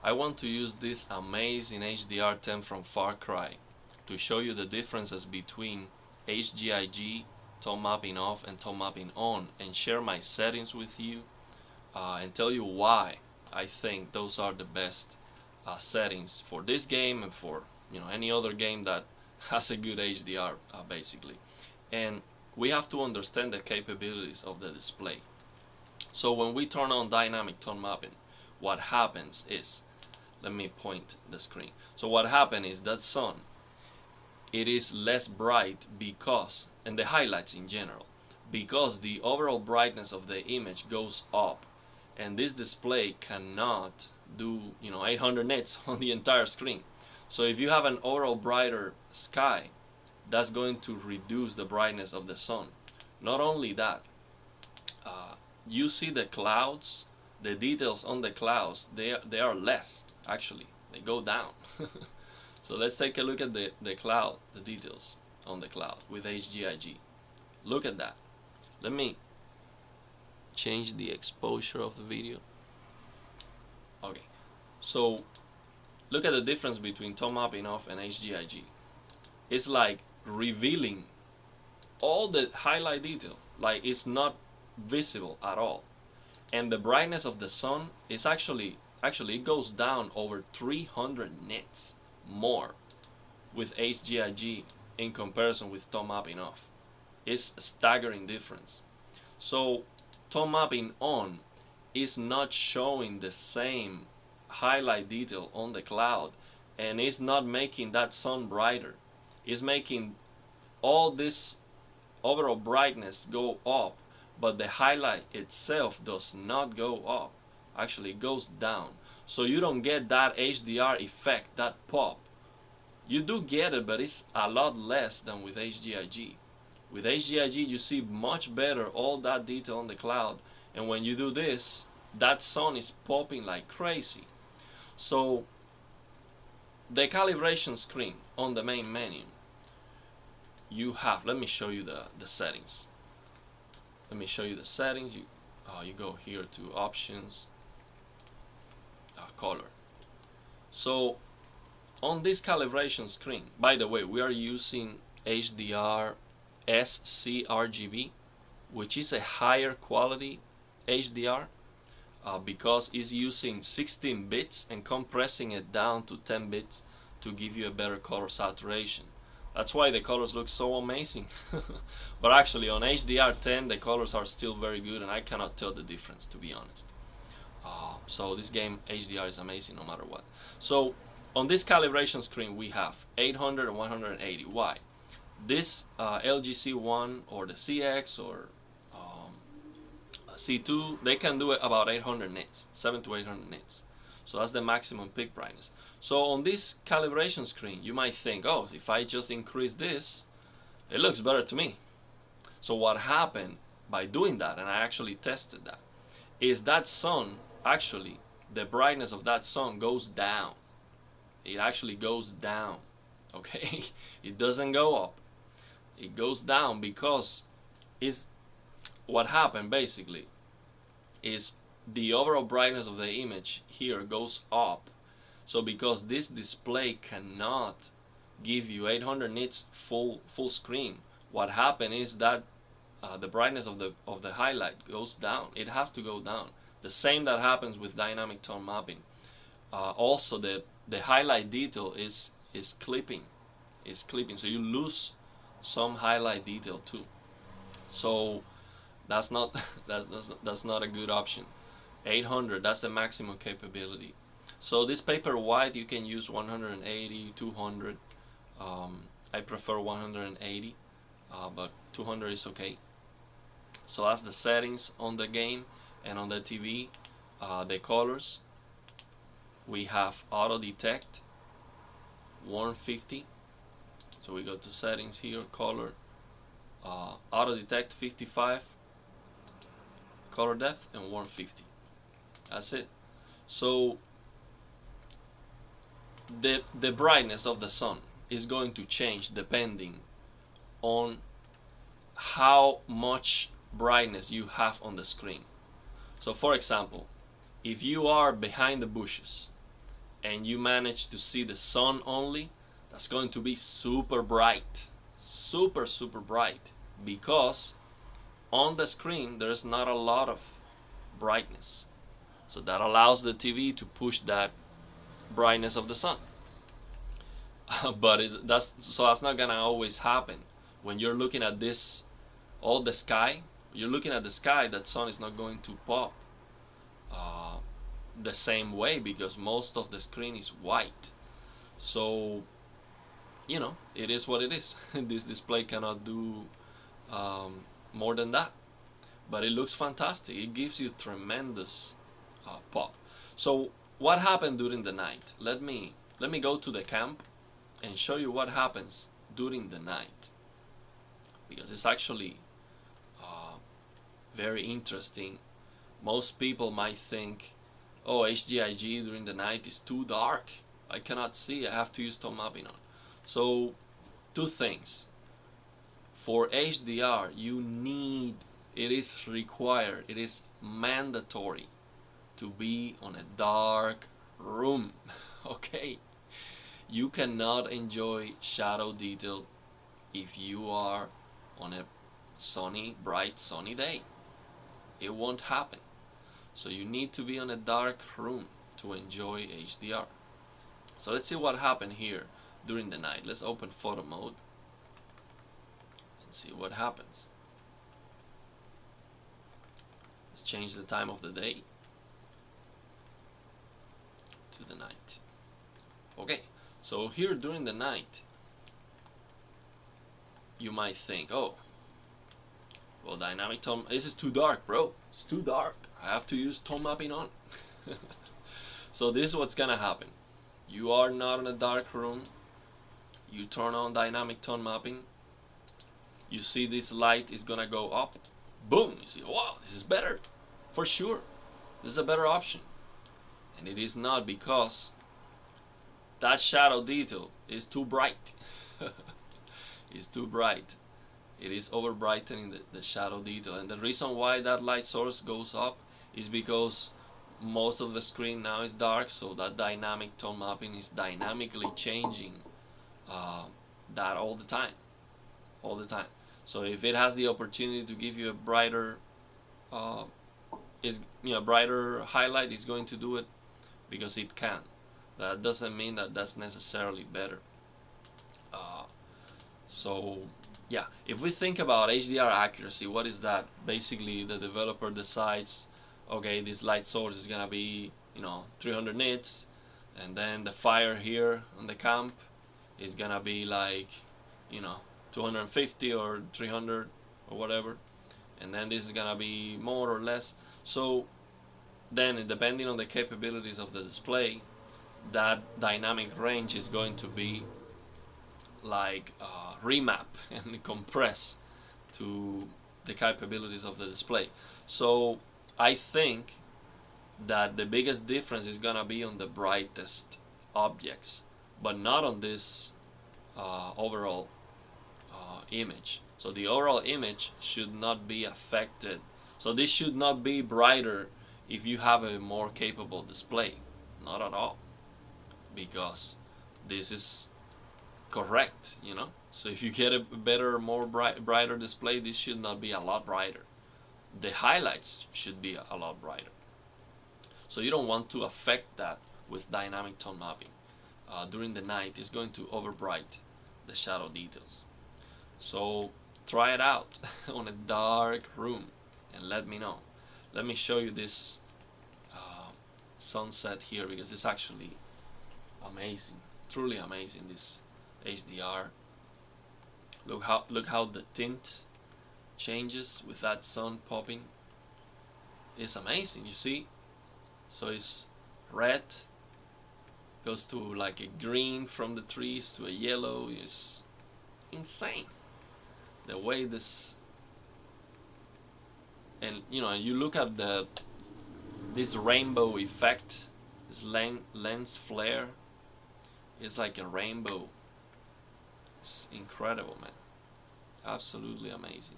I want to use this amazing HDR 10 from Far Cry to show you the differences between HGIG, tone mapping off and tone mapping on, and share my settings with you and tell you why I think those are the best settings for this game and for any other game that has a good HDR basically. And we have to understand the capabilities of the display. So when we turn on dynamic tone mapping, what happens is, let me point the screen. So what happens is that sun, it is less bright because, and the highlights in general, because the overall brightness of the image goes up, and this display cannot do 800 nits on the entire screen. So if you have an overall brighter sky, that's going to reduce the brightness of the sun. Not only that, you see the clouds, the details on the clouds, they are less actually, they go down. So let's take a look at the cloud, the details on the cloud with HGIG. Look at that. Let me change the exposure of the video. Okay, so look at the difference between tone mapping off and HGIG. It's like revealing all the highlight detail, like it's not visible at all. And the brightness of the sun is actually it goes down over 300 nits more with HGIG in comparison with tone mapping off. It's a staggering difference. So tone mapping on is not showing the same highlight detail on the cloud, and it's not making that sun brighter. It's making all this overall brightness go up, but the highlight itself does not go up. Actually, it goes down. So you don't get that HDR effect, that pop. You do get it, but it's a lot less than with HGIG. With HGIG, you see much better all that detail on the cloud, and when you do this, that sun is popping like crazy. So the calibration screen on the main menu, you have, let me show you the settings. Let me show you the settings. You go here to options, color. So on this calibration screen, by the way, we are using HDR sRGB, which is a higher quality HDR because it's using 16 bits and compressing it down to 10 bits to give you a better color saturation. That's why the colors look so amazing. But actually on HDR10 the colors are still very good, and I cannot tell the difference, to be honest. So this game HDR is amazing no matter what. So on this calibration screen we have 800 and 180. Why? This LG C1 or the CX or C2, they can do it about 800 nits, 7 to 800 nits. So that's the maximum peak brightness. So on this calibration screen, you might think, oh, if I just increase this, it looks better to me. So what happened by doing that, and I actually tested that, is that sun, actually, the brightness of that sun goes down. It actually goes down, okay? It doesn't go up. It goes down because it's what happened basically is the overall brightness of the image here goes up. So because this display cannot give you 800 nits full screen, what happened is that the brightness of the highlight goes down. It has to go down. The same that happens with dynamic tone mapping. Also the highlight detail is clipping. So you lose some highlight detail too. So that's not that's not a good option. 800, that's the maximum capability. So this paper white, you can use 180, 200. I prefer 180, but 200 is okay. So that's the settings on the game and on the TV. The colors, we have auto detect 150. So we go to settings here, color, auto detect 55, color depth, and 150. That's it. So the brightness of the sun is going to change depending on how much brightness you have on the screen. So for example, if you are behind the bushes and you manage to see the sun only, that's going to be super bright, super bright, because on the screen there's not a lot of brightness, so that allows the TV to push that brightness of the sun. But that's not gonna always happen. When you're looking at this, all the sky, you're looking at the sky, that sun is not going to pop the same way, because most of the screen is white. So it is what it is. This display cannot do more than that, but it looks fantastic. It gives you tremendous pop. So what happened during the night? Let me go to the camp and show you what happens during the night, because it's actually very interesting. Most people might think, oh, HGIG during the night is too dark, I cannot see, I have to use tone mapping on. So two things. For HDR, it is required, it is mandatory to be on a dark room. Okay, you cannot enjoy shadow detail if you are on a bright sunny day. It won't happen. So you need to be on a dark room to enjoy HDR. So let's see what happened here during the night. Let's open photo mode and see what happens. Let's change the time of the day to the night. Okay, so here during the night, you might think, oh, well, dynamic tone, this is too dark, bro. It's too dark. I have to use tone mapping on. So this is what's gonna happen. You are not in a dark room. You turn on dynamic tone mapping. You see this light is gonna go up. Boom! You see, wow, this is better. For sure. This is a better option. And it is not, because that shadow detail is too bright. It's too bright. It is over brightening the shadow detail. And the reason why that light source goes up is because most of the screen now is dark, so that dynamic tone mapping is dynamically changing that all the time. So if it has the opportunity to give you a brighter brighter highlight, it's going to do it because it can. That doesn't mean that that's necessarily better. So yeah, if we think about HDR accuracy, what is that? Basically, the developer decides, okay, this light source is gonna be 300 nits, and then the fire here on the camp is gonna be like 250 or 300 or whatever, and then this is gonna be more or less. So then, depending on the capabilities of the display, that dynamic range is going to be like remap and compress to the capabilities of the display. So I think that the biggest difference is gonna be on the brightest objects, but not on this overall image. So the overall image should not be affected. So this should not be brighter if you have a more capable display. Not at all, because this is correct, So if you get a better, more brighter display, this should not be a lot brighter. The highlights should be a lot brighter. So you don't want to affect that with dynamic tone mapping. During the night, it's going to overbright the shadow details. So try it out on a dark room and let me know. Let me show you this sunset here, because it's actually amazing, truly amazing, this HDR. Look how the tint changes with that sun popping. It's amazing, you see? So it's red, goes to like a green from the trees to a yellow. It's insane the way this, and you look at this rainbow effect, this lens flare. It's like a rainbow. It's incredible, man. Absolutely amazing.